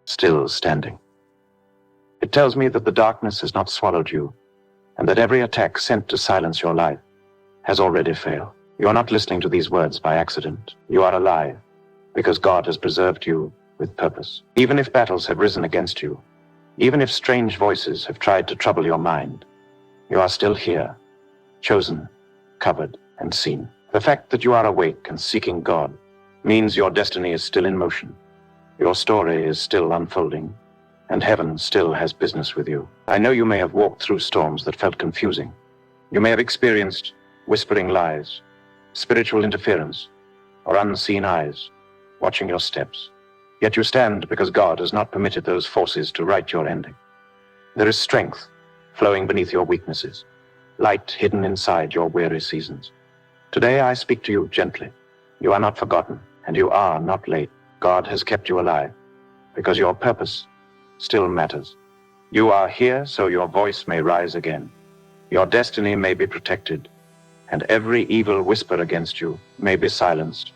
still standing. It tells me that the darkness has not swallowed you, and that every attack sent to silence your life has already failed. You are not listening to these words by accident. You are alive because God has preserved you with purpose. Even if battles have risen against you, even if strange voices have tried to trouble your mind, you are still here, chosen, covered, and seen. The fact that you are awake and seeking God means your destiny is still in motion. Your story is still unfolding, and heaven still has business with you. I know you may have walked through storms that felt confusing. You may have experienced whispering lies, spiritual interference, or unseen eyes watching your steps. Yet you stand because God has not permitted those forces to write your ending. There is strength flowing beneath your weaknesses, light hidden inside your weary seasons. Today I speak to you gently. You are not forgotten, and you are not late. God has kept you alive because your purpose still matters. You are here so your voice may rise again. Your destiny may be protected, and every evil whisper against you may be silenced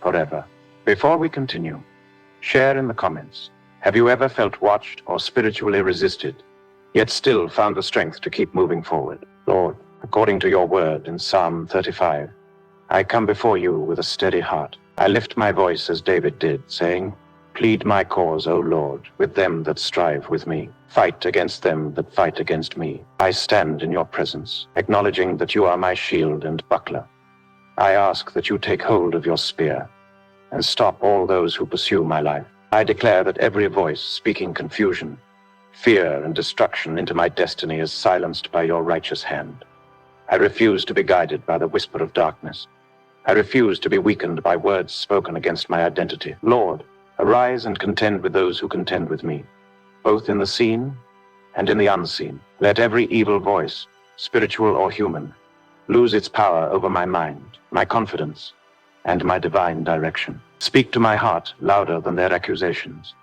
forever. Before we continue, share in the comments. Have you ever felt watched or spiritually resisted, yet still found the strength to keep moving forward? Lord, according to your word in Psalm 35, I come before you with a steady heart. I lift my voice as David did, saying, plead my cause, O Lord, with them that strive with me. Fight against them that fight against me. I stand in your presence, acknowledging that you are my shield and buckler. I ask that you take hold of your spear and stop all those who pursue my life. I declare that every voice speaking confusion, fear, and destruction into my destiny is silenced by your righteous hand. I refuse to be guided by the whisper of darkness. I refuse to be weakened by words spoken against my identity. Lord, arise and contend with those who contend with me, both in the seen and in the unseen. Let every evil voice, spiritual or human, lose its power over my mind, my confidence, and my divine direction. Speak to my heart louder than their accusations,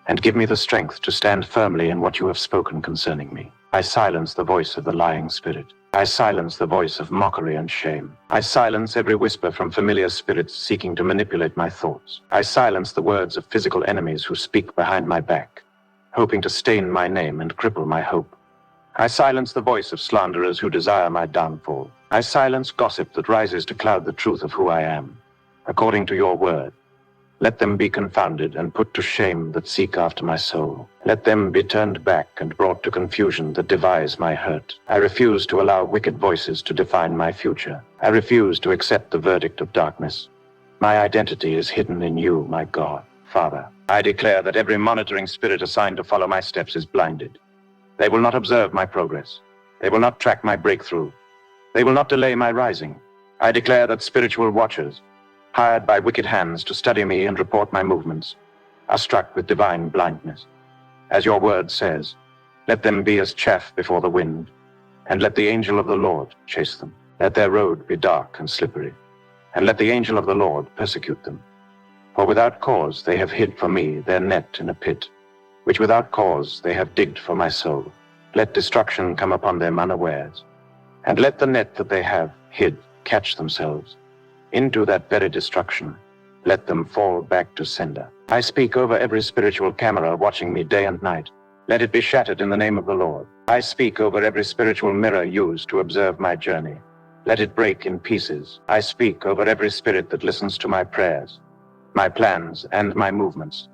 and give me the strength to stand firmly in what you have spoken concerning me. I silence the voice of the lying spirit. I silence the voice of mockery and shame. I silence every whisper from familiar spirits seeking to manipulate my thoughts. I silence the words of physical enemies who speak behind my back, hoping to stain my name and cripple my hope. I silence the voice of slanderers who desire my downfall. I silence gossip that rises to cloud the truth of who I am. According to your word, let them be confounded and put to shame that seek after my soul. Let them be turned back and brought to confusion that devise my hurt. I refuse to allow wicked voices to define my future. I refuse to accept the verdict of darkness. My identity is hidden in you, my God. Father, I declare that every monitoring spirit assigned to follow my steps is blinded. They will not observe my progress. They will not track my breakthrough. They will not delay my rising. I declare that spiritual watchers, hired by wicked hands to study me and report my movements, are struck with divine blindness. As your word says, let them be as chaff before the wind, and let the angel of the Lord chase them. Let their road be dark and slippery, and let the angel of the Lord persecute them. For without cause they have hid for me their net in a pit, which without cause they have digged for my soul. Let destruction come upon them unawares, and let the net that they have hid catch themselves. Into that very destruction, let them fall back to sender. I speak over every spiritual camera watching me day and night. Let it be shattered in the name of the Lord. I speak over every spiritual mirror used to observe my journey. Let it break in pieces. I speak over every spirit that listens to my prayers, my plans, and my movements,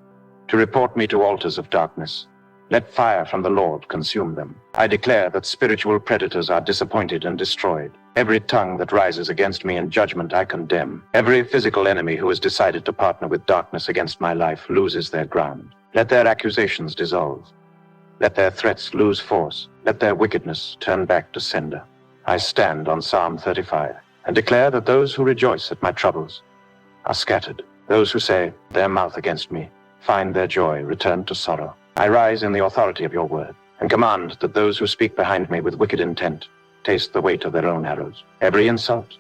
to report me to altars of darkness. Let fire from the Lord consume them. I declare that spiritual predators are disappointed and destroyed. Every tongue that rises against me in judgment I condemn. Every physical enemy who has decided to partner with darkness against my life loses their ground. Let their accusations dissolve. Let their threats lose force. Let their wickedness turn back to sender. I stand on Psalm 35 and declare that those who rejoice at my troubles are scattered. Those who say their mouth against me find their joy returned to sorrow. I rise in the authority of your word and command that those who speak behind me with wicked intent taste the weight of their own arrows. Every insult,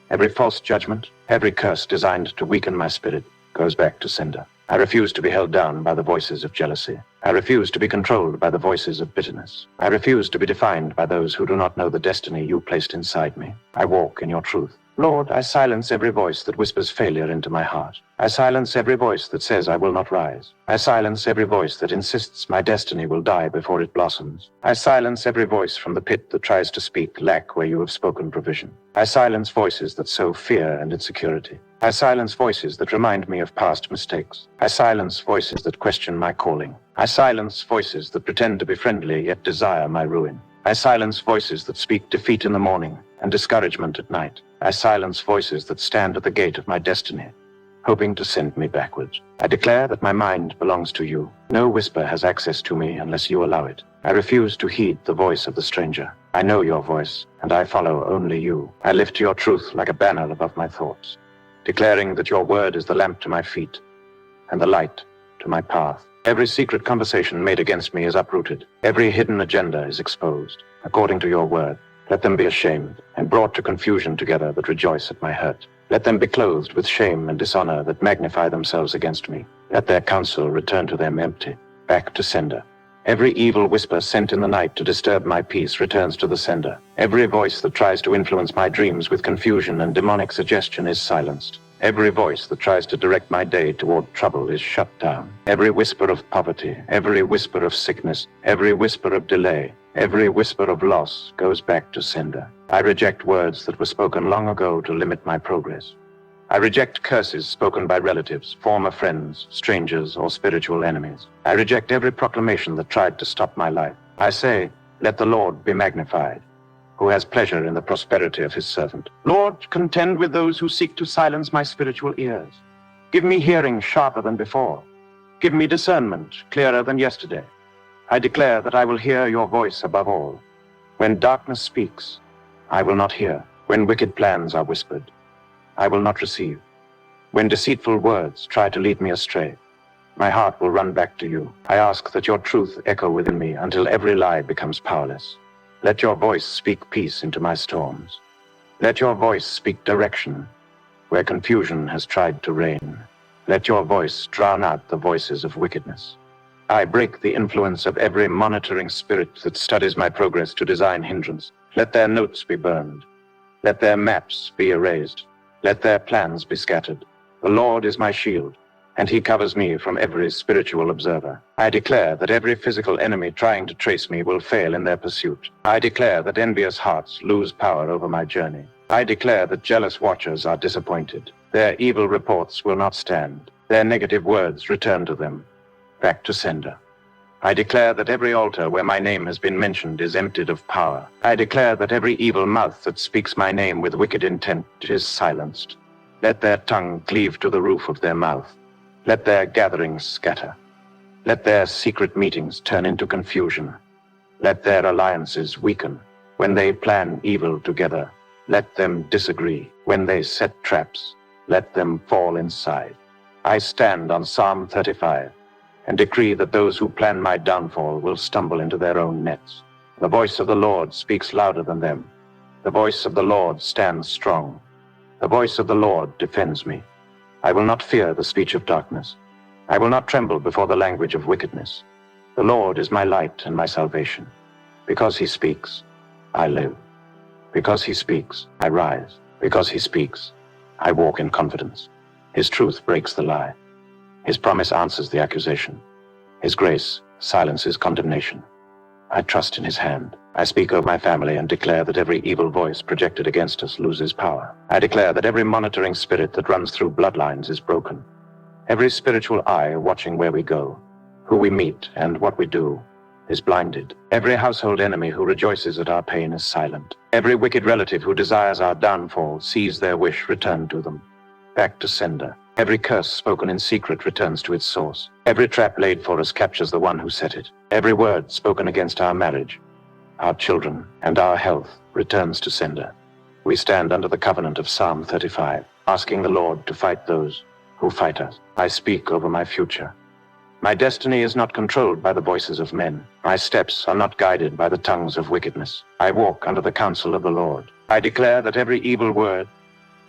every false judgment, every curse designed to weaken my spirit goes back to sender. I refuse to be held down by the voices of jealousy. I refuse to be controlled by the voices of bitterness. I refuse to be defined by those who do not know the destiny you placed inside me. I walk in your truth. Lord, I silence every voice that whispers failure into my heart. I silence every voice that says I will not rise. I silence every voice that insists my destiny will die before it blossoms. I silence every voice from the pit that tries to speak lack where you have spoken provision. I silence voices that sow fear and insecurity. I silence voices that remind me of past mistakes. I silence voices that question my calling. I silence voices that pretend to be friendly yet desire my ruin. I silence voices that speak defeat in the morning and discouragement at night. I silence voices that stand at the gate of my destiny, hoping to send me backwards. I declare that my mind belongs to you. No whisper has access to me unless you allow it. I refuse to heed the voice of the stranger. I know your voice, and I follow only you. I lift your truth like a banner above my thoughts, declaring that your word is the lamp to my feet and the light to my path. Every secret conversation made against me is uprooted. Every hidden agenda is exposed. According to your word, let them be ashamed and brought to confusion together that rejoice at my hurt. Let them be clothed with shame and dishonor that magnify themselves against me. Let their counsel return to them empty, back to sender. Every evil whisper sent in the night to disturb my peace returns to the sender. Every voice that tries to influence my dreams with confusion and demonic suggestion is silenced. Every voice that tries to direct my day toward trouble is shut down. Every whisper of poverty, every whisper of sickness, every whisper of delay, every whisper of loss goes back to sender. I reject words that were spoken long ago to limit my progress. I reject curses spoken by relatives, former friends, strangers, or spiritual enemies. I reject every proclamation that tried to stop my life. I say, let the Lord be magnified, who has pleasure in the prosperity of his servant. Lord, contend with those who seek to silence my spiritual ears. Give me hearing sharper than before. Give me discernment clearer than yesterday. I declare that I will hear your voice above all. When darkness speaks, I will not hear. When wicked plans are whispered, I will not receive. When deceitful words try to lead me astray, my heart will run back to you. I ask that your truth echo within me until every lie becomes powerless. Let your voice speak peace into my storms. Let your voice speak direction where confusion has tried to reign. Let your voice drown out the voices of wickedness. I break the influence of every monitoring spirit that studies my progress to design hindrance. Let their notes be burned. Let their maps be erased. Let their plans be scattered. The Lord is my shield, and he covers me from every spiritual observer. I declare that every physical enemy trying to trace me will fail in their pursuit. I declare that envious hearts lose power over my journey. I declare that jealous watchers are disappointed. Their evil reports will not stand. Their negative words return to them, back to sender. I declare that every altar where my name has been mentioned is emptied of power. I declare that every evil mouth that speaks my name with wicked intent is silenced. Let their tongue cleave to the roof of their mouth. Let their gatherings scatter. Let their secret meetings turn into confusion. Let their alliances weaken. When they plan evil together, let them disagree. When they set traps, let them fall inside. I stand on Psalm 35. And decree that those who plan my downfall will stumble into their own nets. The voice of the Lord speaks louder than them. The voice of the Lord stands strong. The voice of the Lord defends me. I will not fear the speech of darkness. I will not tremble before the language of wickedness. The Lord is my light and my salvation. Because he speaks, I live. Because he speaks, I rise. Because he speaks, I walk in confidence. His truth breaks the lie. His promise answers the accusation. His grace silences condemnation. I trust in his hand. I speak over my family and declare that every evil voice projected against us loses power. I declare that every monitoring spirit that runs through bloodlines is broken. Every spiritual eye watching where we go, who we meet, and what we do is blinded. Every household enemy who rejoices at our pain is silent. Every wicked relative who desires our downfall sees their wish returned to them, back to sender. Every curse spoken in secret returns to its source. Every trap laid for us captures the one who set it. Every word spoken against our marriage, our children, and our health returns to sender. We stand under the covenant of Psalm 35, asking the Lord to fight those who fight us. I speak over my future. My destiny is not controlled by the voices of men. My steps are not guided by the tongues of wickedness. I walk under the counsel of the Lord. I declare that every evil word,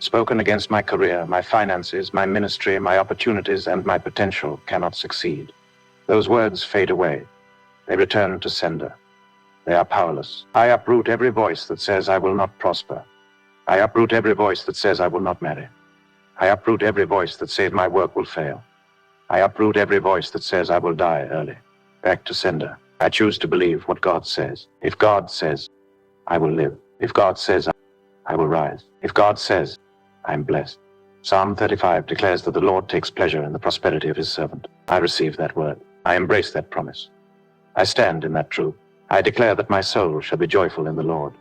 spoken against my career, my finances, my ministry, my opportunities, and my potential cannot succeed. Those words fade away. They return to sender. They are powerless. I uproot every voice that says I will not prosper. I uproot every voice that says I will not marry. I uproot every voice that says my work will fail. I uproot every voice that says I will die early. Back to sender. I choose to believe what God says. If God says, I will live. If God says, I will rise. If God says, I am blessed. Psalm 35 declares that the Lord takes pleasure in the prosperity of his servant. I receive that word. I embrace that promise. I stand in that truth. I declare that my soul shall be joyful in the Lord.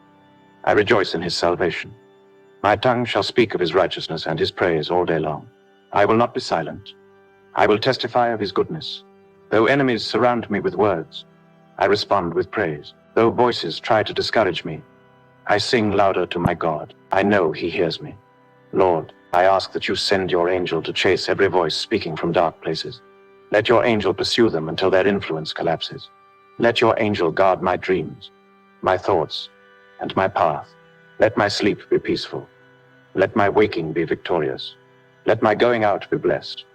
I rejoice in his salvation. My tongue shall speak of his righteousness and his praise all day long. I will not be silent. I will testify of his goodness. Though enemies surround me with words, I respond with praise. Though voices try to discourage me, I sing louder to my God. I know he hears me. Lord, I ask that you send your angel to chase every voice speaking from dark places. Let your angel pursue them until their influence collapses. Let your angel guard my dreams, my thoughts, and my path. Let my sleep be peaceful. Let my waking be victorious. Let my going out be blessed.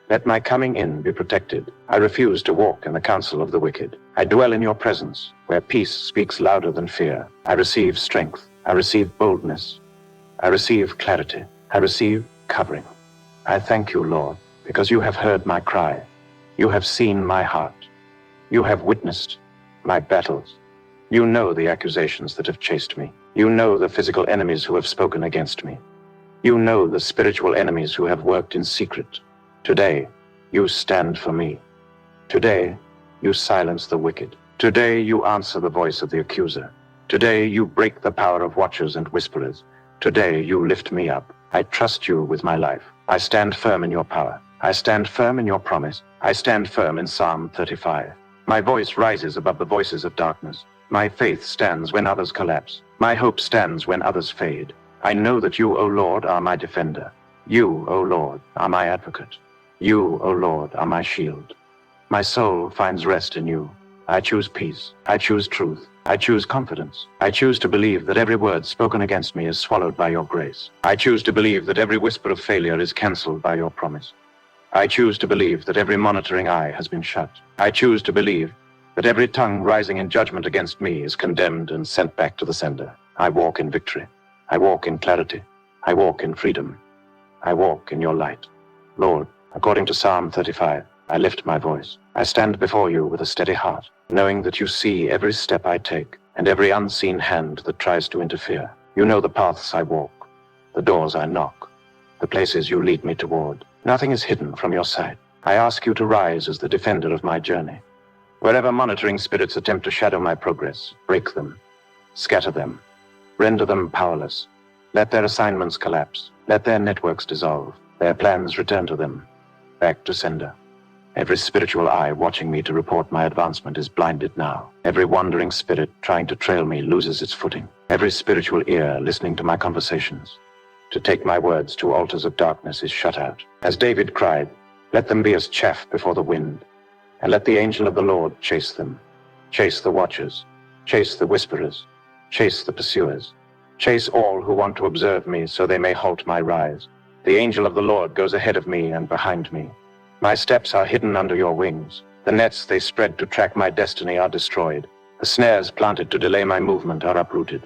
Let my coming in be protected. I refuse to walk in the counsel of the wicked. I dwell in your presence, where peace speaks louder than fear. I receive strength. I receive boldness. I receive clarity. I receive covering. I thank you, Lord, because you have heard my cry. You have seen my heart. You have witnessed my battles. You know the accusations that have chased me. You know the physical enemies who have spoken against me. You know the spiritual enemies who have worked in secret. Today, you stand for me. Today, you silence the wicked. Today, you answer the voice of the accuser. Today, you break the power of watchers and whisperers. Today, you lift me up. I trust you with my life. I stand firm in your power. I stand firm in your promise. I stand firm in Psalm 35. My voice rises above the voices of darkness. My faith stands when others collapse. My hope stands when others fade. I know that you, O Lord, are my defender. You, O Lord, are my advocate. You, O Lord, are my shield. My soul finds rest in you. I choose peace. I choose truth. I choose confidence. I choose to believe that every word spoken against me is swallowed by your grace. I choose to believe that every whisper of failure is cancelled by your promise. I choose to believe that every monitoring eye has been shut. I choose to believe that every tongue rising in judgment against me is condemned and sent back to the sender. I walk in victory. I walk in clarity. I walk in freedom. I walk in your light. Lord, according to Psalm 35, I lift my voice. I stand before you with a steady heart, knowing that you see every step I take and every unseen hand that tries to interfere. You know the paths I walk, the doors I knock, the places you lead me toward. Nothing is hidden from your sight. I ask you to rise as the defender of my journey. Wherever monitoring spirits attempt to shadow my progress, break them, scatter them, render them powerless. Let their assignments collapse. Let their networks dissolve. Their plans return to them. Back to sender. Every spiritual eye watching me to report my advancement is blinded now. Every wandering spirit trying to trail me loses its footing. Every spiritual ear listening to my conversations to take my words to altars of darkness is shut out. As David cried, let them be as chaff before the wind, and let the angel of the Lord chase them. Chase the watchers. Chase the whisperers. Chase the pursuers. Chase all who want to observe me so they may halt my rise. The angel of the Lord goes ahead of me and behind me. My steps are hidden under your wings. The nets they spread to track my destiny are destroyed. The snares planted to delay my movement are uprooted.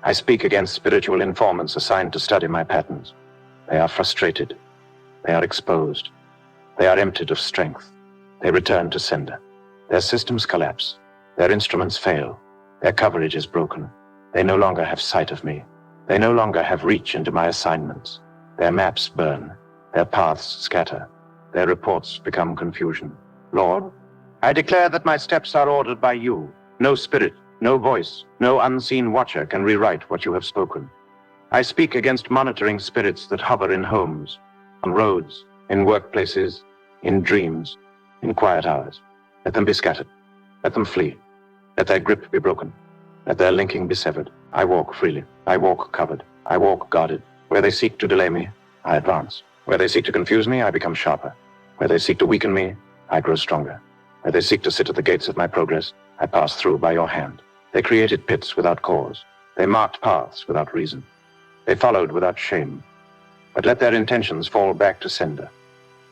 I speak against spiritual informants assigned to study my patterns. They are frustrated. They are exposed. They are emptied of strength. They return to sender. Their systems collapse. Their instruments fail. Their coverage is broken. They no longer have sight of me. They no longer have reach into my assignments. Their maps burn. Their paths scatter. Their reports become confusion. Lord, I declare that my steps are ordered by you. No spirit, no voice, no unseen watcher can rewrite what you have spoken. I speak against monitoring spirits that hover in homes, on roads, in workplaces, in dreams, in quiet hours. Let them be scattered. Let them flee. Let their grip be broken. Let their linking be severed. I walk freely. I walk covered. I walk guarded. Where they seek to delay me, I advance. Where they seek to confuse me, I become sharper. Where they seek to weaken me, I grow stronger. Where they seek to sit at the gates of my progress, I pass through by your hand. They created pits without cause. They marked paths without reason. They followed without shame. but let their intentions fall back to sender.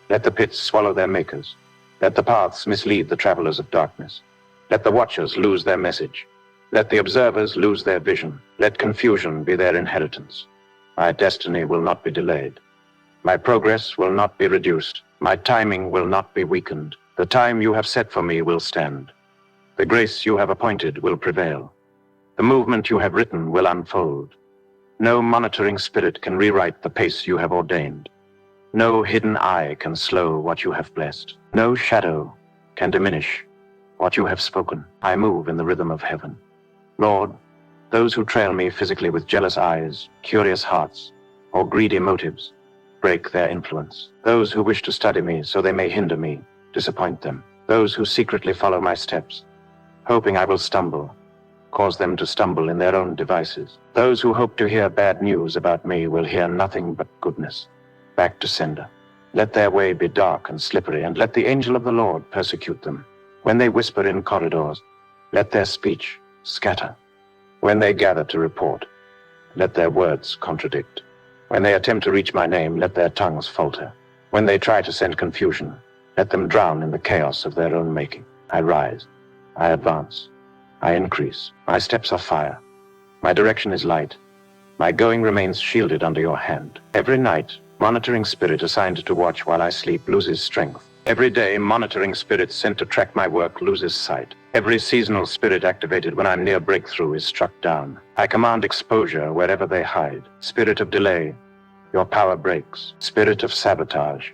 Let the pits swallow their makers. Let the paths mislead the travelers of darkness. Let the watchers lose their message. Let the observers lose their vision. Let confusion be their inheritance. My destiny will not be delayed. My progress will not be reduced. My timing will not be weakened. The time you have set for me will stand. The grace you have appointed will prevail. The movement you have written will unfold. No monitoring spirit can rewrite the pace you have ordained. No hidden eye can slow what you have blessed. No shadow can diminish what you have spoken. I move in the rhythm of heaven. Lord, those who trail me physically with jealous eyes, curious hearts, or greedy motives, break their influence. Those who wish to study me so they may hinder me, disappoint them. Those who secretly follow my steps, hoping I will stumble, cause them to stumble in their own devices. Those who hope to hear bad news about me will hear nothing but goodness. Back to sender. Let their way be dark and slippery, and let the angel of the Lord persecute them. When they whisper in corridors, let their speech scatter. When they gather to report, let their words contradict. When they attempt to reach my name, let their tongues falter. When they try to send confusion, let them drown in the chaos of their own making. I rise, I advance, I increase. My steps are fire. My direction is light. My going remains shielded under your hand. Every night, monitoring spirit assigned to watch while I sleep loses strength. Every day, monitoring spirit sent to track my work loses sight. Every seasonal spirit activated when I'm near breakthrough is struck down. I command exposure wherever they hide. Spirit of delay, your power breaks. Spirit of sabotage,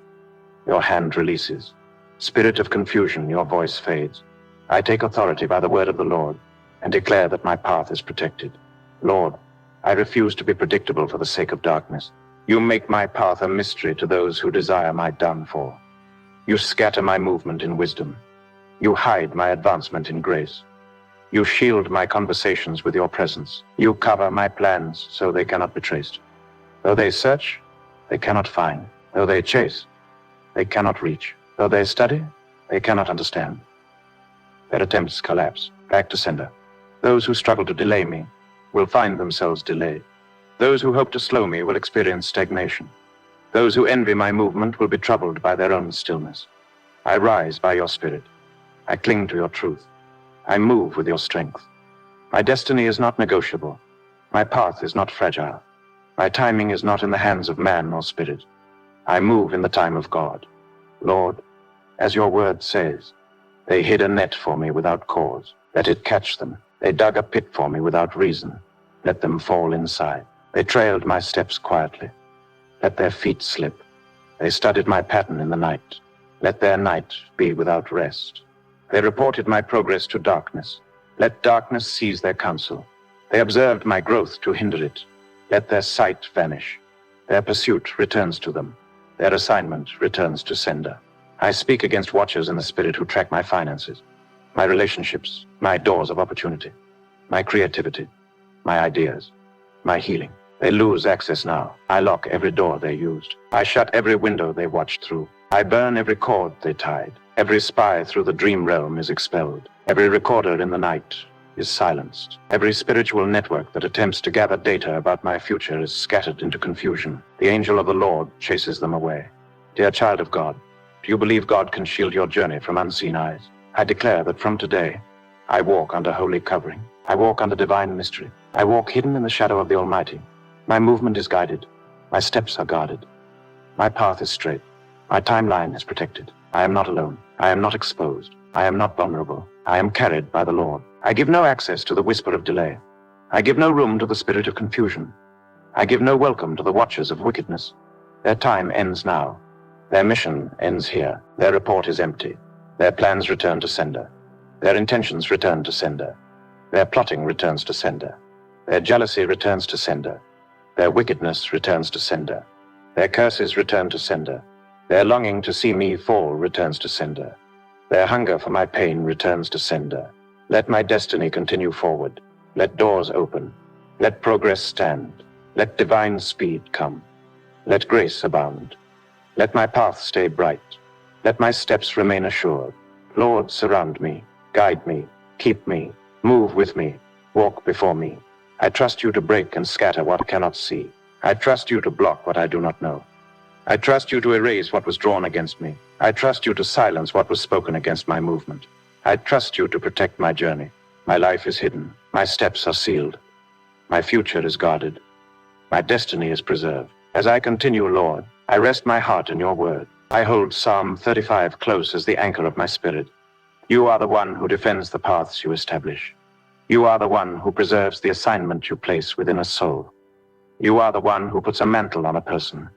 your hand releases. Spirit of confusion, your voice fades. I take authority by the word of the Lord and declare that my path is protected. Lord, I refuse to be predictable for the sake of darkness. You make my path a mystery to those who desire my downfall. You scatter my movement in wisdom. You hide my advancement in grace. You shield my conversations with your presence. You cover my plans so they cannot be traced. Though they search, they cannot find. Though they chase, they cannot reach. Though they study, they cannot understand. Their attempts collapse. Back to sender. Those who struggle to delay me will find themselves delayed. Those who hope to slow me will experience stagnation. Those who envy my movement will be troubled by their own stillness. I rise by your spirit. I cling to your truth. I move with your strength. My destiny is not negotiable. My path is not fragile. My timing is not in the hands of man or spirit. I move in the time of God. Lord, as your word says, they hid a net for me without cause. Let it catch them. They dug a pit for me without reason. Let them fall inside. They trailed my steps quietly. Let their feet slip. They studied my pattern in the night. Let their night be without rest. They reported my progress to darkness. Let darkness seize their counsel. They observed my growth to hinder it. Let their sight vanish. Their pursuit returns to them. Their assignment returns to sender. I speak against watchers in the spirit who track my finances, my relationships, my doors of opportunity, my creativity, my ideas, my healing. They lose access now. I lock every door they used. I shut every window they watched through. I burn every cord they tied. Every spy through the dream realm is expelled. Every recorder in the night is silenced. Every spiritual network that attempts to gather data about my future is scattered into confusion. The angel of the Lord chases them away. Dear child of God, do you believe God can shield your journey from unseen eyes? I declare that from today, I walk under holy covering. I walk under divine mystery. I walk hidden in the shadow of the Almighty. My movement is guided. My steps are guarded. My path is straight. My timeline is protected. I am not alone. I am not exposed. I am not vulnerable. I am carried by the Lord. I give no access to the whisper of delay. I give no room to the spirit of confusion. I give no welcome to the watchers of wickedness. Their time ends now. Their mission ends here. Their report is empty. Their plans return to sender. Their intentions return to sender. Their plotting returns to sender. Their jealousy returns to sender. Their wickedness returns to sender. Their curses return to sender. Their longing to see me fall returns to sender. Their hunger for my pain returns to sender. Let my destiny continue forward. Let doors open. Let progress stand. Let divine speed come. Let grace abound. Let my path stay bright. Let my steps remain assured. Lord, surround me, guide me, keep me, move with me, walk before me. I trust you to break and scatter what I cannot see. I trust you to block what I do not know. I trust you to erase what was drawn against me. I trust you to silence what was spoken against my movement. I trust you to protect my journey. My life is hidden. My steps are sealed. My future is guarded. My destiny is preserved. As I continue, Lord, I rest my heart in your word. I hold Psalm 35 close as the anchor of my spirit. You are the one who defends the paths you establish. You are the one who preserves the assignment you place within a soul. You are the one who puts a mantle on a person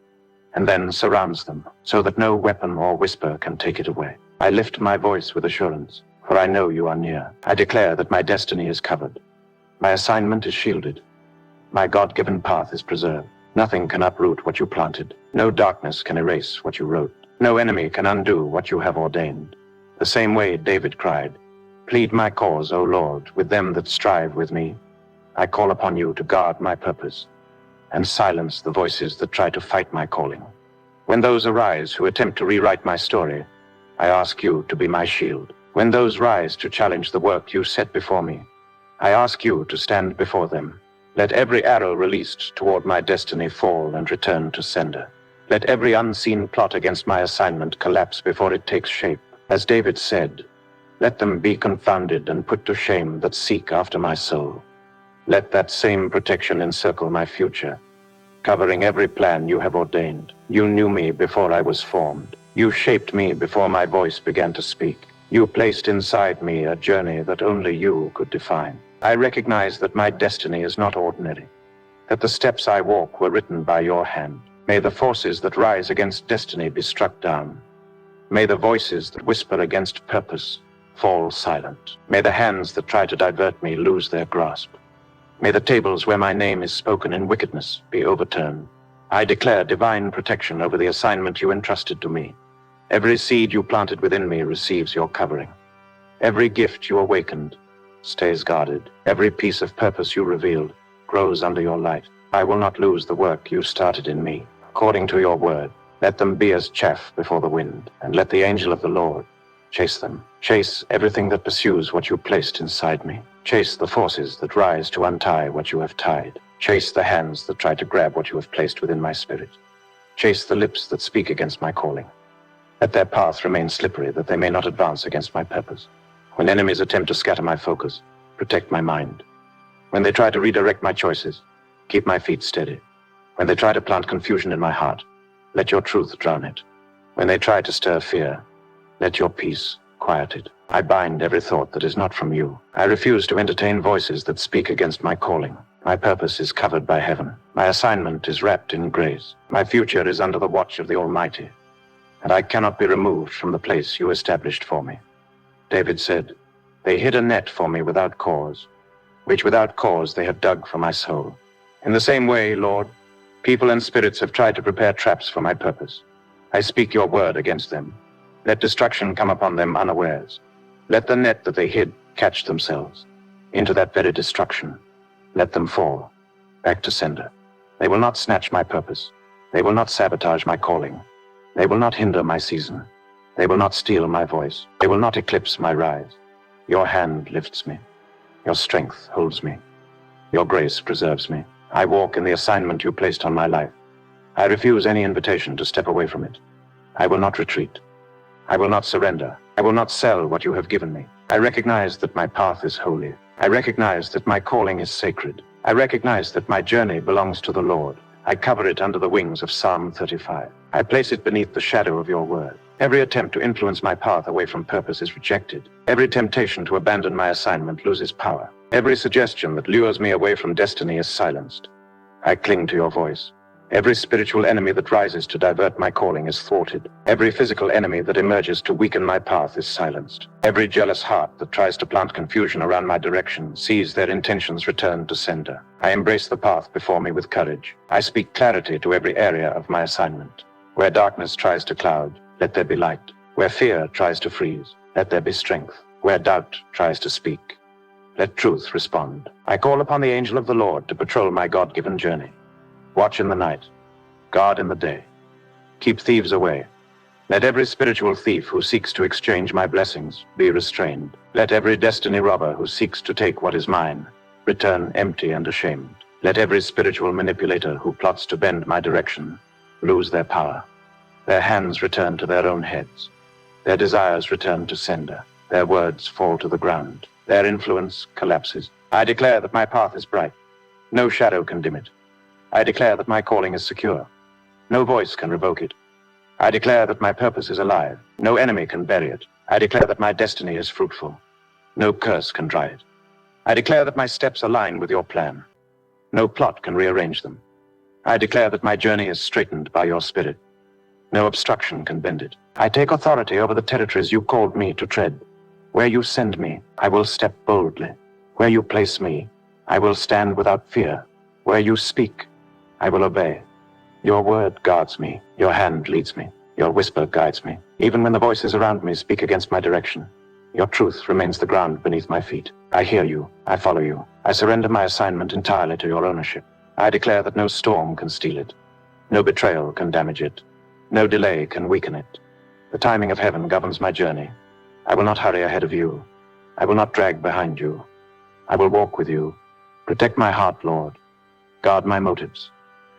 and then surrounds them so that no weapon or whisper can take it away. I lift my voice with assurance, for I know you are near. I declare that my destiny is covered. My assignment is shielded. My God-given path is preserved. Nothing can uproot what you planted. No darkness can erase what you wrote. No enemy can undo what you have ordained. The same way David cried, "Plead my cause, O Lord, with them that strive with me." I call upon you to guard my purpose and silence the voices that try to fight my calling. When those arise who attempt to rewrite my story, I ask you to be my shield. When those rise to challenge the work you set before me, I ask you to stand before them. Let every arrow released toward my destiny fall and return to sender. Let every unseen plot against my assignment collapse before it takes shape. As David said, "Let them be confounded and put to shame that seek after my soul." Let that same protection encircle my future, covering every plan you have ordained. You knew me before I was formed. You shaped me before my voice began to speak. You placed inside me a journey that only you could define. I recognize that my destiny is not ordinary, that the steps I walk were written by your hand. May the forces that rise against destiny be struck down. May the voices that whisper against purpose fall silent. May the hands that try to divert me lose their grasp. May the tables where my name is spoken in wickedness be overturned. I declare divine protection over the assignment you entrusted to me. Every seed you planted within me receives your covering. Every gift you awakened stays guarded. Every piece of purpose you revealed grows under your light. I will not lose the work you started in me. According to your word, let them be as chaff before the wind, and let the angel of the Lord chase them. Chase everything that pursues what you placed inside me. Chase the forces that rise to untie what you have tied. Chase the hands that try to grab what you have placed within my spirit. Chase the lips that speak against my calling. Let their path remain slippery, that they may not advance against my purpose. When enemies attempt to scatter my focus, protect my mind. When they try to redirect my choices, keep my feet steady. When they try to plant confusion in my heart, let your truth drown it. When they try to stir fear, let your peace quiet it. I bind every thought that is not from you. I refuse to entertain voices that speak against my calling. My purpose is covered by heaven. My assignment is wrapped in grace. My future is under the watch of the Almighty, and I cannot be removed from the place you established for me. David said, "They hid a net for me without cause, which without cause they have dug for my soul." In the same way, Lord, people and spirits have tried to prepare traps for my purpose. I speak your word against them. Let destruction come upon them unawares. Let the net that they hid catch themselves. Into that very destruction, let them fall, back to sender. They will not snatch my purpose. They will not sabotage my calling. They will not hinder my season. They will not steal my voice. They will not eclipse my rise. Your hand lifts me. Your strength holds me. Your grace preserves me. I walk in the assignment you placed on my life. I refuse any invitation to step away from it. I will not retreat. I will not surrender. I will not sell what you have given me. I recognize that my path is holy. I recognize that my calling is sacred. I recognize that my journey belongs to the Lord. I cover it under the wings of Psalm 35. I place it beneath the shadow of your word. Every attempt to influence my path away from purpose is rejected. Every temptation to abandon my assignment loses power. Every suggestion that lures me away from destiny is silenced. I cling to your voice. Every spiritual enemy that rises to divert my calling is thwarted. Every physical enemy that emerges to weaken my path is silenced. Every jealous heart that tries to plant confusion around my direction sees their intentions return to sender. I embrace the path before me with courage. I speak clarity to every area of my assignment. Where darkness tries to cloud, let there be light. Where fear tries to freeze, let there be strength. Where doubt tries to speak, let truth respond. I call upon the angel of the Lord to patrol my God-given journey. Watch in the night, guard in the day. Keep thieves away. Let every spiritual thief who seeks to exchange my blessings be restrained. Let every destiny robber who seeks to take what is mine return empty and ashamed. Let every spiritual manipulator who plots to bend my direction lose their power. Their hands return to their own heads. Their desires return to sender. Their words fall to the ground. Their influence collapses. I declare that my path is bright. No shadow can dim it. I declare that my calling is secure. No voice can revoke it. I declare that my purpose is alive. No enemy can bury it. I declare that my destiny is fruitful. No curse can dry it. I declare that my steps align with your plan. No plot can rearrange them. I declare that my journey is straightened by your spirit. No obstruction can bend it. I take authority over the territories you called me to tread. Where you send me, I will step boldly. Where you place me, I will stand without fear. Where you speak, I will obey. Your word guards me. Your hand leads me. Your whisper guides me. Even when the voices around me speak against my direction, your truth remains the ground beneath my feet. I hear you. I follow you. I surrender my assignment entirely to your ownership. I declare that no storm can steal it. No betrayal can damage it. No delay can weaken it. The timing of heaven governs my journey. I will not hurry ahead of you. I will not drag behind you. I will walk with you. Protect my heart, Lord. Guard my motives.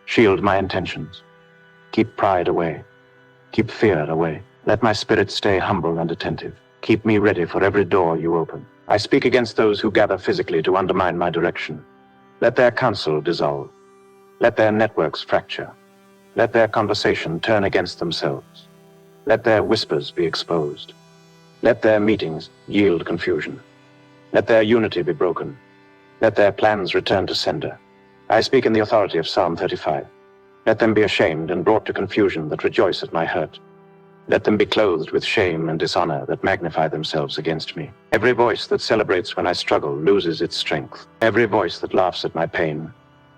Shield my intentions. Keep pride away. Keep fear away. Let my spirit stay humble and attentive. Keep me ready for every door you open. I speak against those who gather physically to undermine my direction. Let their counsel dissolve. Let their networks fracture. Let their conversation turn against themselves. Let their whispers be exposed. Let their meetings yield confusion. Let their unity be broken. Let their plans return to sender. I speak in the authority of Psalm 35. Let them be ashamed and brought to confusion that rejoice at my hurt. Let them be clothed with shame and dishonor that magnify themselves against me. Every voice that celebrates when I struggle loses its strength. Every voice that laughs at my pain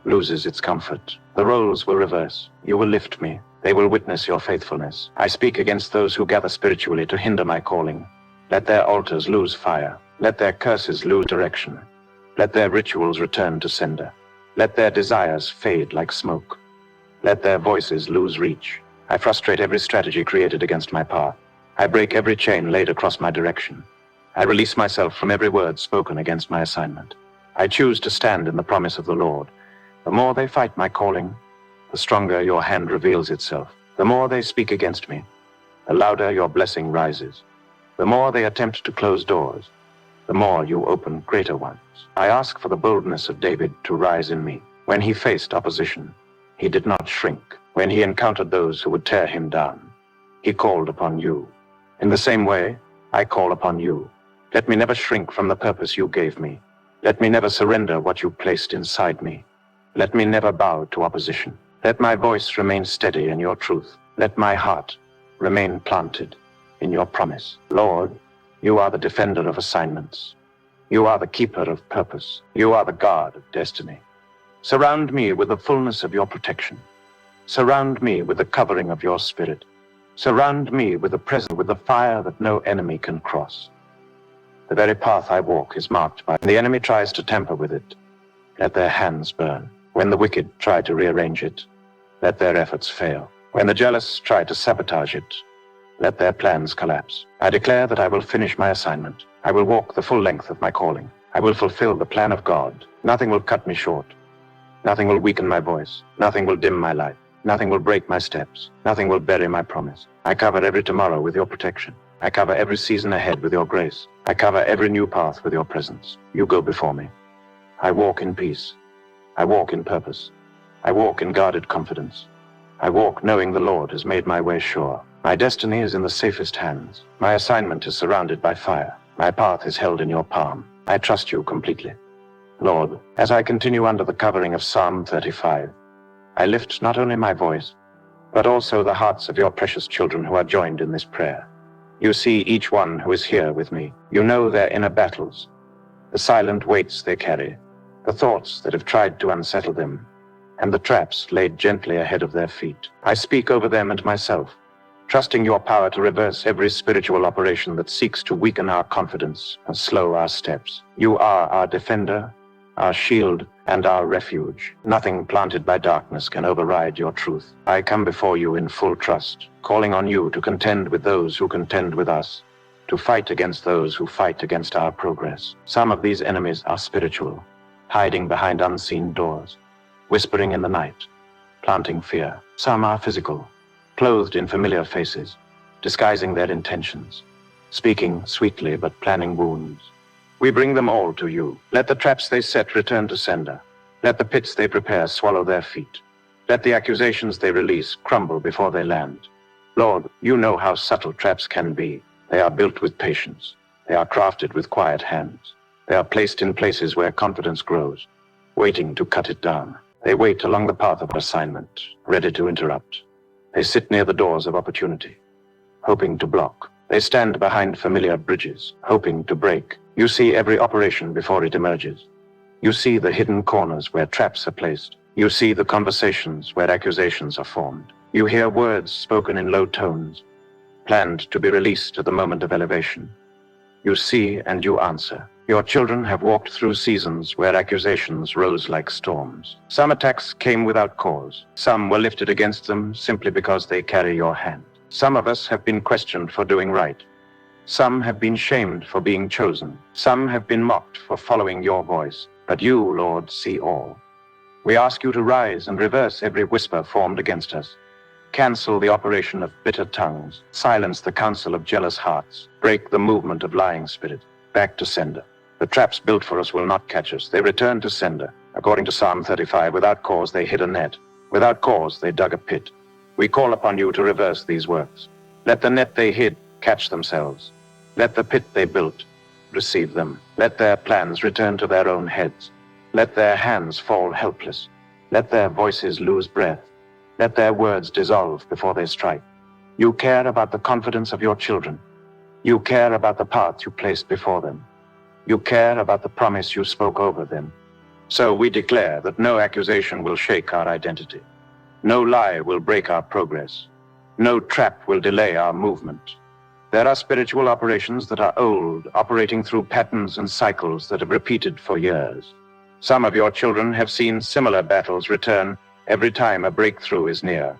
loses its comfort. The roles will reverse. You will lift me. They will witness your faithfulness. I speak against those who gather spiritually to hinder my calling. Let their altars lose fire. Let their curses lose direction. Let their rituals return to sender. Let their desires fade like smoke. Let their voices lose reach. I frustrate every strategy created against my path. I break every chain laid across my direction. I release myself from every word spoken against my assignment. I choose to stand in the promise of the Lord. The more they fight my calling, the stronger your hand reveals itself. The more they speak against me, the louder your blessing rises. The more they attempt to close doors, the more you open greater ones. I ask for the boldness of David to rise in me. When he faced opposition, he did not shrink. When he encountered those who would tear him down, he called upon you. In the same way, I call upon you. Let me never shrink from the purpose you gave me. Let me never surrender what you placed inside me. Let me never bow to opposition. Let my voice remain steady in your truth. Let my heart remain planted in your promise. Lord, you are the defender of assignments. You are the keeper of purpose. You are the guard of destiny. Surround me with the fullness of your protection. Surround me with the covering of your spirit. Surround me with the presence, with the fire that no enemy can cross. The very path I walk is marked by. When the enemy tries to tamper with it, let their hands burn. When the wicked try to rearrange it, let their efforts fail. When the jealous try to sabotage it, let their plans collapse. I declare that I will finish my assignment. I will walk the full length of my calling. I will fulfill the plan of God. Nothing will cut me short. Nothing will weaken my voice. Nothing will dim my light. Nothing will break my steps. Nothing will bury my promise. I cover every tomorrow with your protection. I cover every season ahead with your grace. I cover every new path with your presence. You go before me. I walk in peace. I walk in purpose. I walk in guarded confidence. I walk knowing the Lord has made my way sure. My destiny is in the safest hands. My assignment is surrounded by fire. My path is held in your palm. I trust you completely. Lord, as I continue under the covering of Psalm 35, I lift not only my voice, but also the hearts of your precious children who are joined in this prayer. You see each one who is here with me. You know their inner battles, the silent weights they carry, the thoughts that have tried to unsettle them, and the traps laid gently ahead of their feet. I speak over them and myself, trusting your power to reverse every spiritual operation that seeks to weaken our confidence and slow our steps. You are our defender, our shield, and our refuge. Nothing planted by darkness can override your truth. I come before you in full trust, calling on you to contend with those who contend with us, to fight against those who fight against our progress. Some of these enemies are spiritual, hiding behind unseen doors, whispering in the night, planting fear. Some are physical, clothed in familiar faces, disguising their intentions, speaking sweetly but planning wounds. We bring them all to you. Let the traps they set return to sender. Let the pits they prepare swallow their feet. Let the accusations they release crumble before they land. Lord, you know how subtle traps can be. They are built with patience. They are crafted with quiet hands. They are placed in places where confidence grows, waiting to cut it down. They wait along the path of assignment, ready to interrupt. They sit near the doors of opportunity, hoping to block. They stand behind familiar bridges, hoping to break. You see every operation before it emerges. You see the hidden corners where traps are placed. You see the conversations where accusations are formed. You hear words spoken in low tones, planned to be released at the moment of elevation. You see and you answer. Your children have walked through seasons where accusations rose like storms. Some attacks came without cause. Some were lifted against them simply because they carry your hand. Some of us have been questioned for doing right. Some have been shamed for being chosen. Some have been mocked for following your voice. But you, Lord, see all. We ask you to rise and reverse every whisper formed against us. Cancel the operation of bitter tongues. Silence the counsel of jealous hearts. Break the movement of lying spirit. Back to sender. The traps built for us will not catch us. They return to sender. According to Psalm 35, without cause they hid a net. Without cause they dug a pit. We call upon you to reverse these works. Let the net they hid catch themselves. Let the pit they built receive them. Let their plans return to their own heads. Let their hands fall helpless. Let their voices lose breath. Let their words dissolve before they strike. You care about the confidence of your children. You care about the path you placed before them. You care about the promise you spoke over them. So we declare that no accusation will shake our identity. No lie will break our progress. No trap will delay our movement. There are spiritual operations that are old, operating through patterns and cycles that have repeated for years. Some of your children have seen similar battles return every time a breakthrough is near.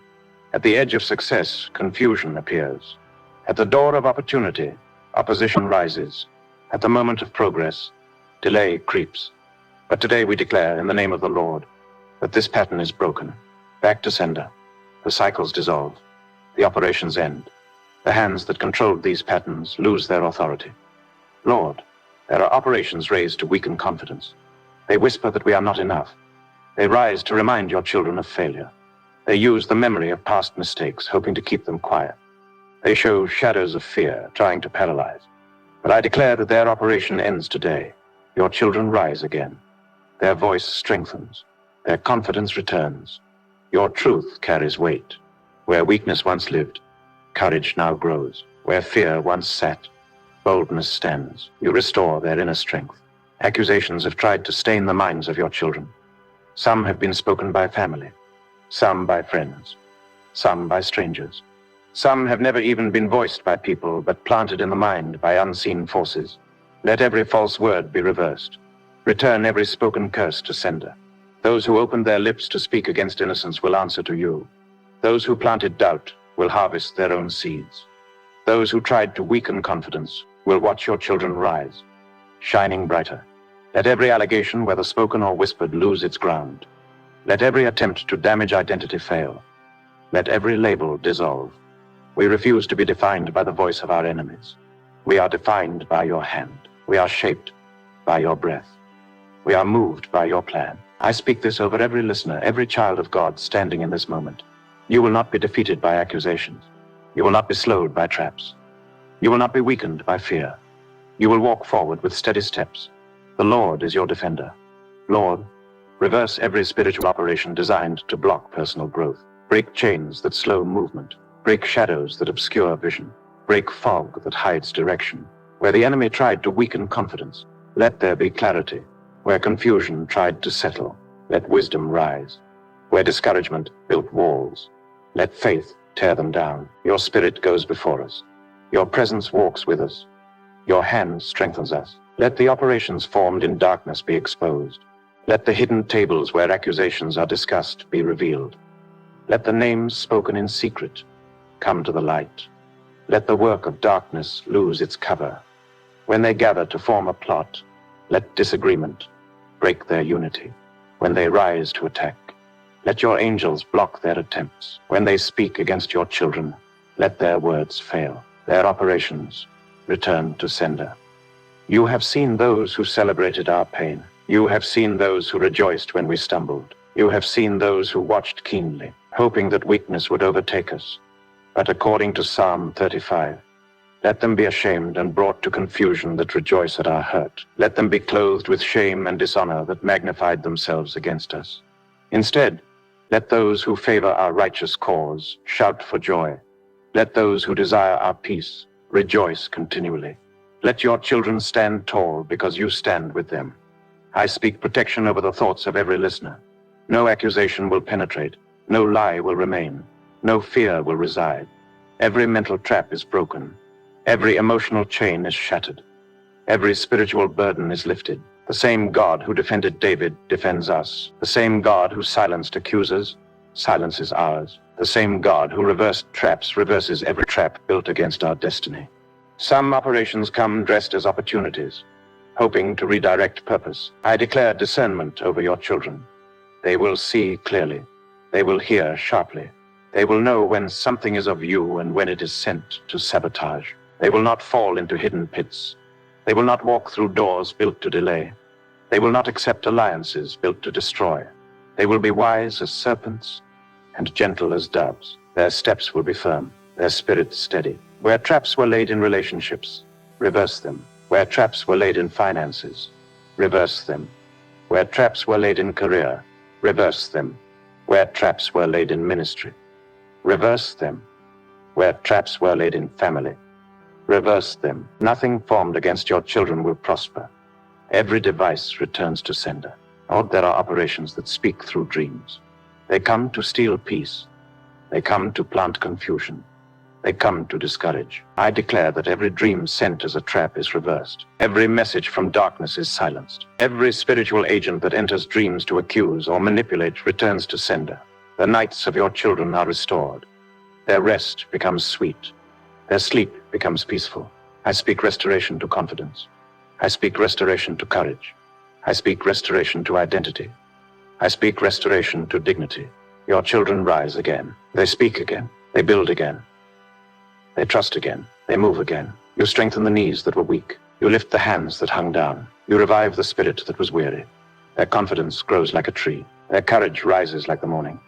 At the edge of success, confusion appears. At the door of opportunity, opposition rises. At the moment of progress, delay creeps. But today we declare in the name of the Lord that this pattern is broken. Back to sender. The cycles dissolve. The operations end. The hands that controlled these patterns lose their authority. Lord, there are operations raised to weaken confidence. They whisper that we are not enough. They rise to remind your children of failure. They use the memory of past mistakes, hoping to keep them quiet. They show shadows of fear, trying to paralyze. But I declare that their operation ends today. Your children rise again. Their voice strengthens. Their confidence returns. Your truth carries weight. Where weakness once lived, courage now grows. Where fear once sat, boldness stands. You restore their inner strength. Accusations have tried to stain the minds of your children. Some have been spoken by family, some by friends, some by strangers. Some have never even been voiced by people, but planted in the mind by unseen forces. Let every false word be reversed. Return every spoken curse to sender. Those who opened their lips to speak against innocence will answer to you. Those who planted doubt will harvest their own seeds. Those who tried to weaken confidence will watch your children rise, shining brighter. Let every allegation, whether spoken or whispered, lose its ground. Let every attempt to damage identity fail. Let every label dissolve. We refuse to be defined by the voice of our enemies. We are defined by your hand. We are shaped by your breath. We are moved by your plan. I speak this over every listener, every child of God standing in this moment. You will not be defeated by accusations. You will not be slowed by traps. You will not be weakened by fear. You will walk forward with steady steps. The Lord is your defender. Lord, reverse every spiritual operation designed to block personal growth. Break chains that slow movement. Break shadows that obscure vision. Break fog that hides direction. Where the enemy tried to weaken confidence, let there be clarity. Where confusion tried to settle, let wisdom rise. Where discouragement built walls, let faith tear them down. Your spirit goes before us. Your presence walks with us. Your hand strengthens us. Let the operations formed in darkness be exposed. Let the hidden tables where accusations are discussed be revealed. Let the names spoken in secret come to the light. Let the work of darkness lose its cover. When they gather to form a plot, let disagreement break their unity. When they rise to attack, Let your angels block their attempts. When they speak against your children, let their words fail. Their operations return to sender. You have seen those who celebrated our pain. You have seen those who rejoiced when we stumbled. You have seen those who watched keenly, hoping that weakness would overtake us. But according to Psalm 35, let them be ashamed and brought to confusion that rejoice at our hurt. Let them be clothed with shame and dishonor that magnified themselves against us. Instead, let those who favor our righteous cause shout for joy. Let those who desire our peace rejoice continually. Let your children stand tall because you stand with them. I speak protection over the thoughts of every listener. No accusation will penetrate. No lie will remain. No fear will reside. Every mental trap is broken. Every emotional chain is shattered. Every spiritual burden is lifted. The same God who defended David defends us. The same God who silenced accusers silences ours. The same God who reversed traps reverses every trap built against our destiny. Some operations come dressed as opportunities, hoping to redirect purpose. I declare discernment over your children. They will see clearly. They will hear sharply. They will know when something is of you and when it is sent to sabotage. They will not fall into hidden pits. They will not walk through doors built to delay. They will not accept alliances built to destroy. They will be wise as serpents and gentle as doves. Their steps will be firm, their spirits steady. Where traps were laid in relationships, reverse them. Where traps were laid in finances, reverse them. Where traps were laid in career, reverse them. Where traps were laid in ministry, reverse them. Where traps were laid in family, reverse them. Nothing formed against your children will prosper. Every device returns to sender. Or there are operations that speak through dreams. They come to steal peace. They come to plant confusion. They come to discourage. I declare that every dream sent as a trap is reversed. Every message from darkness is silenced. Every spiritual agent that enters dreams to accuse or manipulate returns to sender. The nights of your children are restored. Their rest becomes sweet. Their sleep becomes peaceful. I speak restoration to confidence. I speak restoration to courage. I speak restoration to identity. I speak restoration to dignity. Your children rise again. They speak again. They build again. They trust again. They move again. You strengthen the knees that were weak. You lift the hands that hung down. You revive the spirit that was weary. Their confidence grows like a tree. Their courage rises like the morning.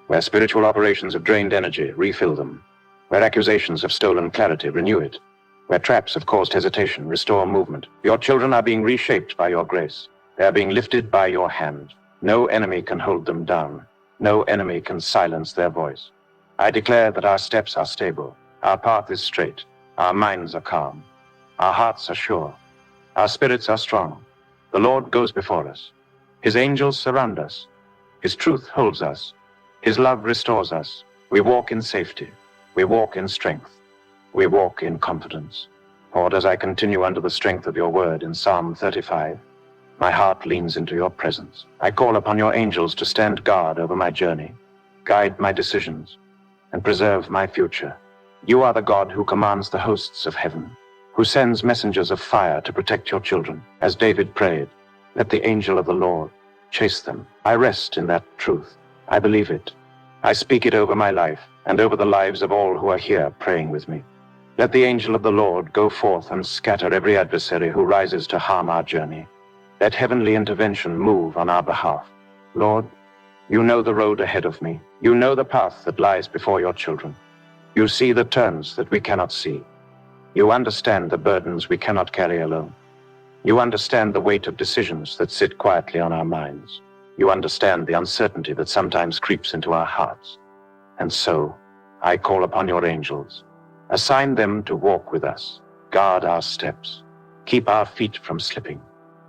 Where spiritual operations have drained energy, refill them. Where accusations have stolen clarity, renew it. Where traps have caused hesitation, restore movement. Your children are being reshaped by your grace. They are being lifted by your hand. No enemy can hold them down. No enemy can silence their voice. I declare that our steps are stable. Our path is straight. Our minds are calm. Our hearts are sure. Our spirits are strong. The Lord goes before us. His angels surround us. His truth holds us. His love restores us. We walk in safety. We walk in strength. We walk in confidence. Lord, as I continue under the strength of your word in Psalm 35, my heart leans into your presence. I call upon your angels to stand guard over my journey, guide my decisions, and preserve my future. You are the God who commands the hosts of heaven, who sends messengers of fire to protect your children. As David prayed, let the angel of the Lord chase them. I rest in that truth. I believe it. I speak it over my life and over the lives of all who are here praying with me. Let the angel of the Lord go forth and scatter every adversary who rises to harm our journey. Let heavenly intervention move on our behalf. Lord, you know the road ahead of me. You know the path that lies before your children. You see the turns that we cannot see. You understand the burdens we cannot carry alone. You understand the weight of decisions that sit quietly on our minds. You understand the uncertainty that sometimes creeps into our hearts. And so, I call upon your angels. Assign them to walk with us, guard our steps, keep our feet from slipping,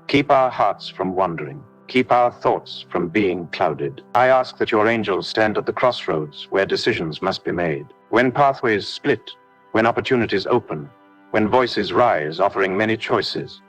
keep our hearts from wandering, keep our thoughts from being clouded. I ask that your angels stand at the crossroads where decisions must be made, when pathways split, when opportunities open, when voices rise offering many choices.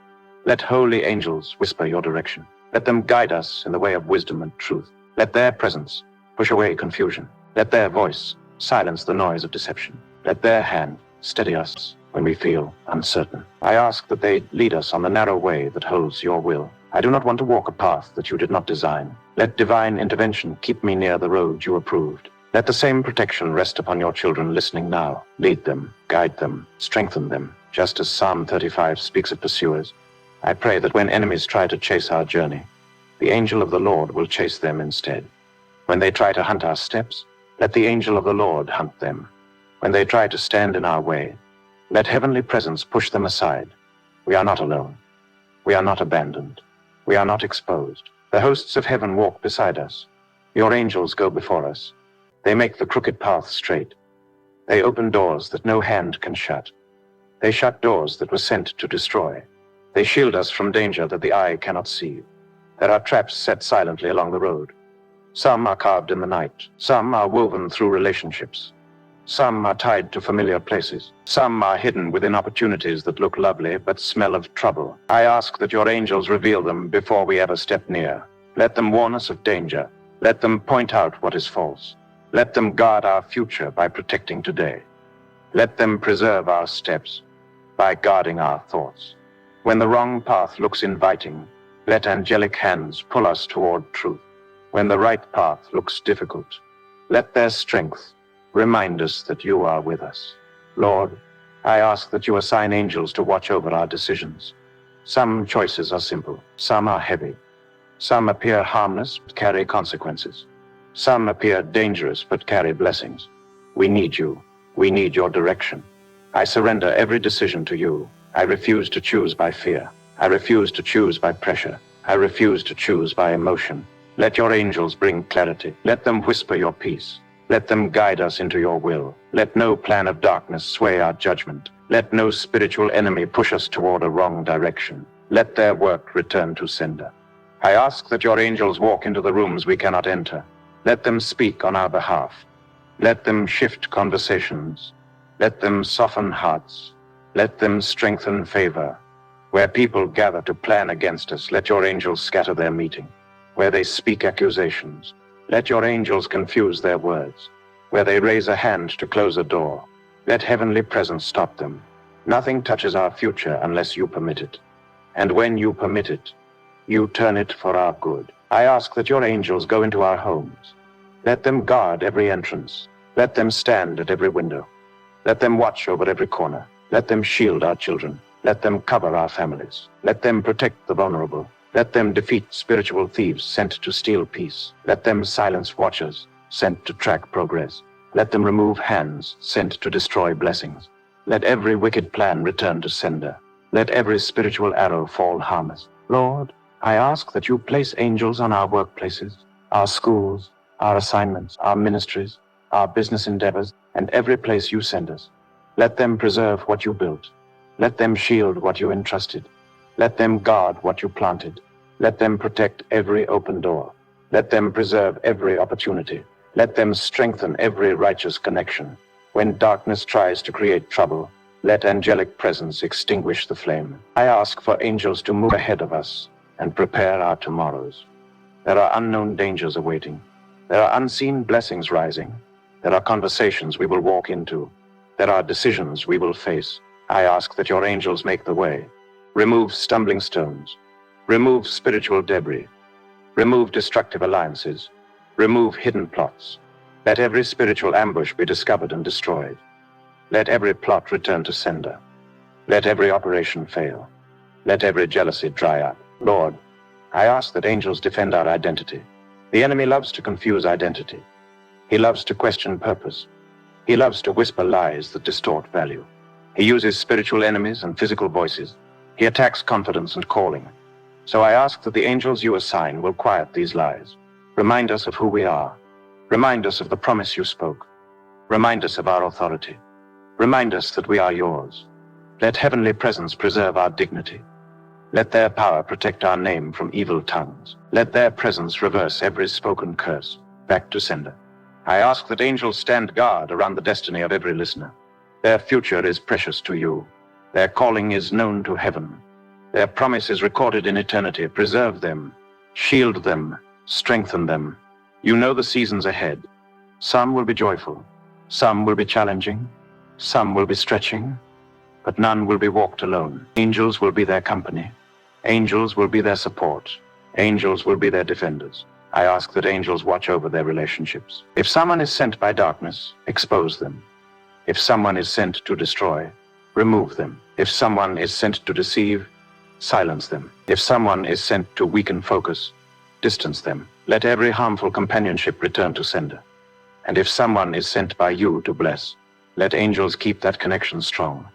Let holy angels whisper your direction. Let them guide us in the way of wisdom and truth. Let their presence push away confusion. Let their voice silence the noise of deception. Let their hand steady us when we feel uncertain. I ask that they lead us on the narrow way that holds your will. I do not want to walk a path that you did not design. Let divine intervention keep me near the road you approved. Let the same protection rest upon your children listening now. Lead them, guide them, strengthen them, just as Psalm 35 speaks of pursuers. I pray that when enemies try to chase our journey, the angel of the Lord will chase them instead. When they try to hunt our steps, let the angel of the Lord hunt them. When they try to stand in our way, let heavenly presence push them aside. We are not alone. We are not abandoned. We are not exposed. The hosts of heaven walk beside us. Your angels go before us. They make the crooked path straight. They open doors that no hand can shut. They shut doors that were sent to destroy. They shield us from danger that the eye cannot see. There are traps set silently along the road. Some are carved in the night. Some are woven through relationships. Some are tied to familiar places. Some are hidden within opportunities that look lovely but smell of trouble. I ask that your angels reveal them before we ever step near. Let them warn us of danger. Let them point out what is false. Let them guard our future by protecting today. Let them preserve our steps by guarding our thoughts. When the wrong path looks inviting, let angelic hands pull us toward truth. When the right path looks difficult, let their strength remind us that you are with us. Lord, I ask that you assign angels to watch over our decisions. Some choices are simple, some are heavy. Some appear harmless but carry consequences. Some appear dangerous but carry blessings. We need you. We need your direction. I surrender every decision to you. I refuse to choose by fear. I refuse to choose by pressure. I refuse to choose by emotion. Let your angels bring clarity. Let them whisper your peace. Let them guide us into your will. Let no plan of darkness sway our judgment. Let no spiritual enemy push us toward a wrong direction. Let their work return to sender. I ask that your angels walk into the rooms we cannot enter. Let them speak on our behalf. Let them shift conversations. Let them soften hearts. Let them strengthen favor. Where people gather to plan against us, let your angels scatter their meeting. Where they speak accusations, let your angels confuse their words. Where they raise a hand to close a door, let heavenly presence stop them. Nothing touches our future unless you permit it. And when you permit it, you turn it for our good. I ask that your angels go into our homes. Let them guard every entrance. Let them stand at every window. Let them watch over every corner. Let them shield our children. Let them cover our families. Let them protect the vulnerable. Let them defeat spiritual thieves sent to steal peace. Let them silence watchers sent to track progress. Let them remove hands sent to destroy blessings. Let every wicked plan return to sender. Let every spiritual arrow fall harmless. Lord, I ask that you place angels on our workplaces, our schools, our assignments, our ministries, our business endeavors, and every place you send us. Let them preserve what you built. Let them shield what you entrusted. Let them guard what you planted. Let them protect every open door. Let them preserve every opportunity. Let them strengthen every righteous connection. When darkness tries to create trouble, let angelic presence extinguish the flame. I ask for angels to move ahead of us and prepare our tomorrows. There are unknown dangers awaiting. There are unseen blessings rising. There are conversations we will walk into. There are decisions we will face. I ask that your angels make the way. Remove stumbling stones. Remove spiritual debris. Remove destructive alliances. Remove hidden plots. Let every spiritual ambush be discovered and destroyed. Let every plot return to sender. Let every operation fail. Let every jealousy dry up. Lord, I ask that angels defend our identity. The enemy loves to confuse identity. He loves to question purpose. He loves to whisper lies that distort value. He uses spiritual enemies and physical voices. He attacks confidence and calling. So I ask that the angels you assign will quiet these lies. Remind us of who we are. Remind us of the promise you spoke. Remind us of our authority. Remind us that we are yours. Let heavenly presence preserve our dignity. Let their power protect our name from evil tongues. Let their presence reverse every spoken curse back to sender. I ask that angels stand guard around the destiny of every listener. Their future is precious to you. Their calling is known to heaven. Their promise is recorded in eternity. Preserve them, shield them, strengthen them. You know the seasons ahead. Some will be joyful, some will be challenging, some will be stretching, but none will be walked alone. Angels will be their company. Angels will be their support. Angels will be their defenders. I ask that angels watch over their relationships. If someone is sent by darkness, expose them. If someone is sent to destroy, remove them. If someone is sent to deceive, silence them. If someone is sent to weaken focus, distance them. Let every harmful companionship return to sender. And if someone is sent by you to bless, let angels keep that connection strong.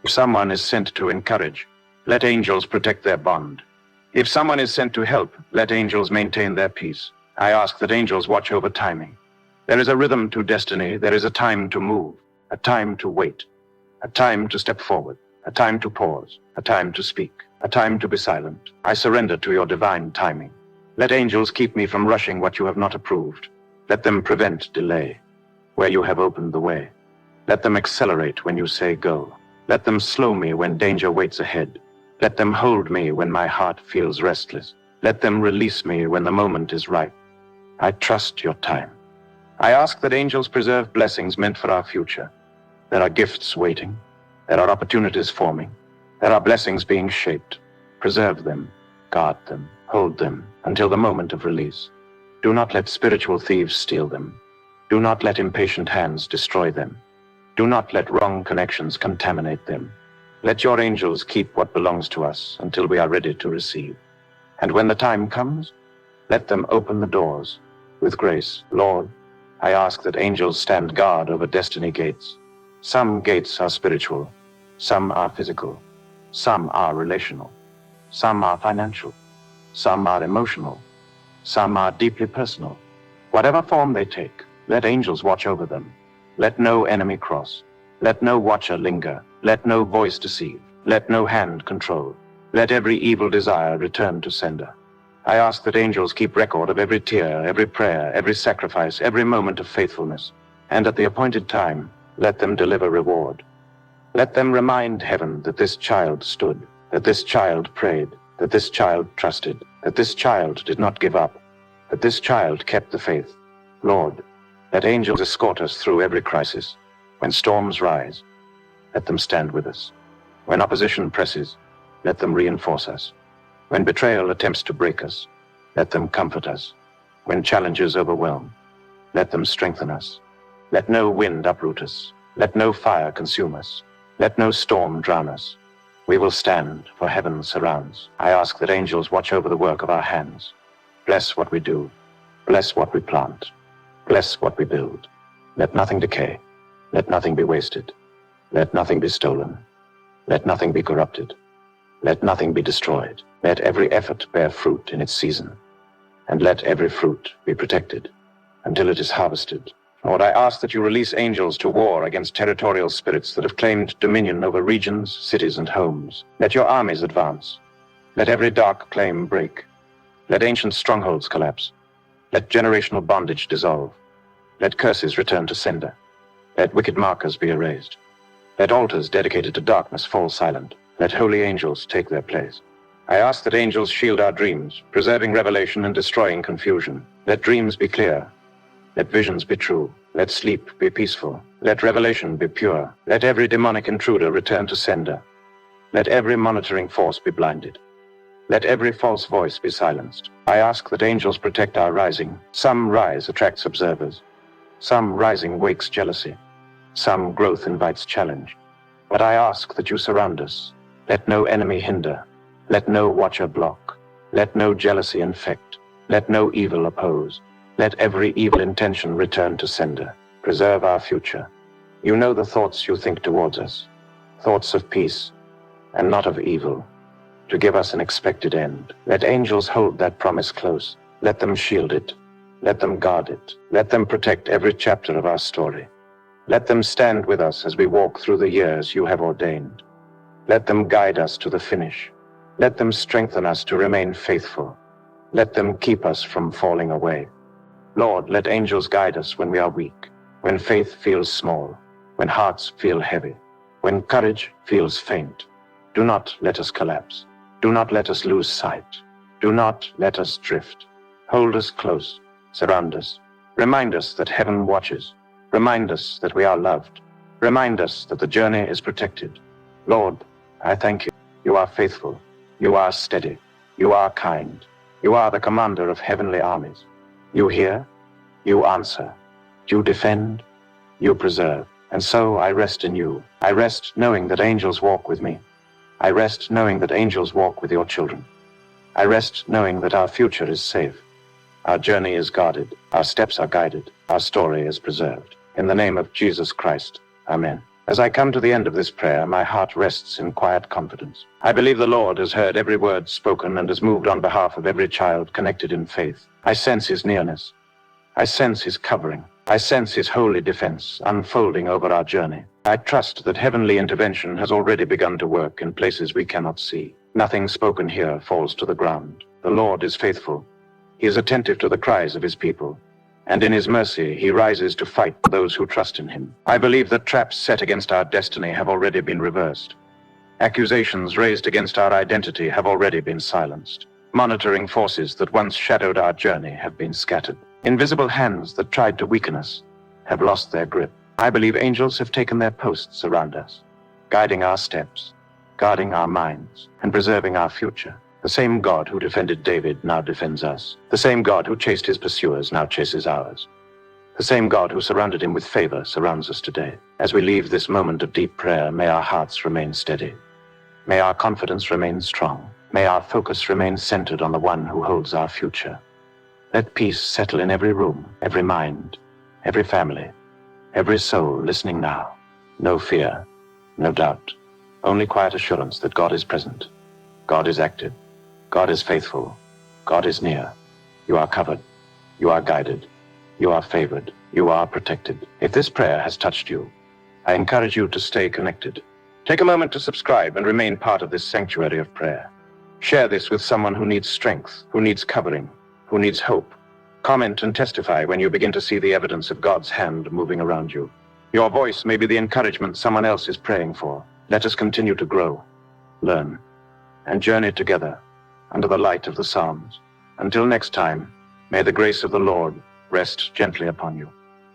If someone is sent to encourage, let angels protect their bond. If someone is sent to help, let angels maintain their peace. I ask that angels watch over timing. There is a rhythm to destiny. There is a time to move, a time to wait, a time to step forward, a time to pause, a time to speak, a time to be silent. I surrender to your divine timing. Let angels keep me from rushing what you have not approved. Let them prevent delay where you have opened the way. Let them accelerate when you say go. Let them slow me when danger waits ahead. Let them hold me when my heart feels restless. Let them release me when the moment is ripe. I trust your time. I ask that angels preserve blessings meant for our future. There are gifts waiting. There are opportunities forming. There are blessings being shaped. Preserve them, guard them, hold them until the moment of release. Do not let spiritual thieves steal them. Do not let impatient hands destroy them. Do not let wrong connections contaminate them. Let your angels keep what belongs to us until we are ready to receive. And when the time comes, let them open the doors with grace. Lord, I ask that angels stand guard over destiny gates. Some gates are spiritual, some are physical, some are relational, some are financial, some are emotional, some are deeply personal. Whatever form they take, let angels watch over them. Let no enemy cross. Let no watcher linger. Let no voice deceive. Let no hand control. Let every evil desire return to sender. I ask that angels keep record of every tear, every prayer, every sacrifice, every moment of faithfulness. And at the appointed time, let them deliver reward. Let them remind heaven that this child stood, that this child prayed, that this child trusted, that this child did not give up, that this child kept the faith. Lord, let angels escort us through every crisis. When storms rise, let them stand with us. When opposition presses, let them reinforce us. When betrayal attempts to break us, let them comfort us. When challenges overwhelm, let them strengthen us. Let no wind uproot us. Let no fire consume us. Let no storm drown us. We will stand, for heaven surrounds. I ask that angels watch over the work of our hands. Bless what we do. Bless what we plant. Bless what we build. Let nothing decay. Let nothing be wasted. Let nothing be stolen. Let nothing be corrupted. Let nothing be destroyed. Let every effort bear fruit in its season. And let every fruit be protected until it is harvested. Lord, I ask that you release angels to war against territorial spirits that have claimed dominion over regions, cities, and homes. Let your armies advance. Let every dark claim break. Let ancient strongholds collapse. Let generational bondage dissolve. Let curses return to sender. Let wicked markers be erased. Let altars dedicated to darkness fall silent. Let holy angels take their place. I ask that angels shield our dreams, preserving revelation and destroying confusion. Let dreams be clear. Let visions be true. Let sleep be peaceful. Let revelation be pure. Let every demonic intruder return to sender. Let every monitoring force be blinded. Let every false voice be silenced. I ask that angels protect our rising. Some rise attracts observers. Some rising wakes jealousy. Some growth invites challenge. But I ask that you surround us. Let no enemy hinder. Let no watcher block. Let no jealousy infect. Let no evil oppose. Let every evil intention return to sender. Preserve our future. You know the thoughts you think towards us. Thoughts of peace and not of evil, to give us an expected end. Let angels hold that promise close. Let them shield it. Let them guard it. Let them protect every chapter of our story. Let them stand with us as we walk through the years you have ordained. Let them guide us to the finish. Let them strengthen us to remain faithful. Let them keep us from falling away. Lord, let angels guide us when we are weak, when faith feels small, when hearts feel heavy, when courage feels faint. Do not let us collapse. Do not let us lose sight. Do not let us drift. Hold us close. Surround us. Remind us that heaven watches. Remind us that we are loved. Remind us that the journey is protected. Lord, I thank you. You are faithful. You are steady. You are kind. You are the commander of heavenly armies. You hear. You answer. You defend. You preserve. And so I rest in you. I rest knowing that angels walk with me. I rest knowing that angels walk with your children. I rest knowing that our future is safe. Our journey is guarded. Our steps are guided. Our story is preserved. In the name of Jesus Christ. Amen. As I come to the end of this prayer, my heart rests in quiet confidence. I believe the Lord has heard every word spoken and has moved on behalf of every child connected in faith. I sense his nearness. I sense his covering. I sense his holy defense unfolding over our journey. I trust that heavenly intervention has already begun to work in places we cannot see. Nothing spoken here falls to the ground. The Lord is faithful. He is attentive to the cries of his people, and in his mercy he rises to fight for those who trust in him. I believe that traps set against our destiny have already been reversed. Accusations raised against our identity have already been silenced. Monitoring forces that once shadowed our journey have been scattered. Invisible hands that tried to weaken us have lost their grip. I believe angels have taken their posts around us, guiding our steps, guarding our minds, and preserving our future. The same God who defended David now defends us. The same God who chased his pursuers now chases ours. The same God who surrounded him with favor surrounds us today. As we leave this moment of deep prayer, may our hearts remain steady. May our confidence remain strong. May our focus remain centered on the one who holds our future. Let peace settle in every room, every mind, every family, every soul listening now. No fear, no doubt, only quiet assurance that God is present. God is active. God is faithful. God is near. You are covered. You are guided. You are favored. You are protected. If this prayer has touched you, I encourage you to stay connected. Take a moment to subscribe and remain part of this sanctuary of prayer. Share this with someone who needs strength, who needs covering, who needs hope. Comment and testify when you begin to see the evidence of God's hand moving around you. Your voice may be the encouragement someone else is praying for. Let us continue to grow, learn, and journey together under the light of the Psalms. Until next time, may the grace of the Lord rest gently upon you.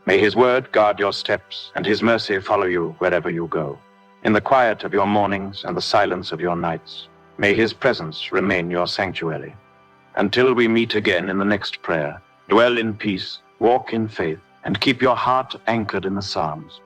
May his word guard your steps and his mercy follow you wherever you go. In the quiet of your mornings and the silence of your nights, may his presence remain your sanctuary. Until we meet again in the next prayer, dwell in peace, walk in faith, and keep your heart anchored in the Psalms.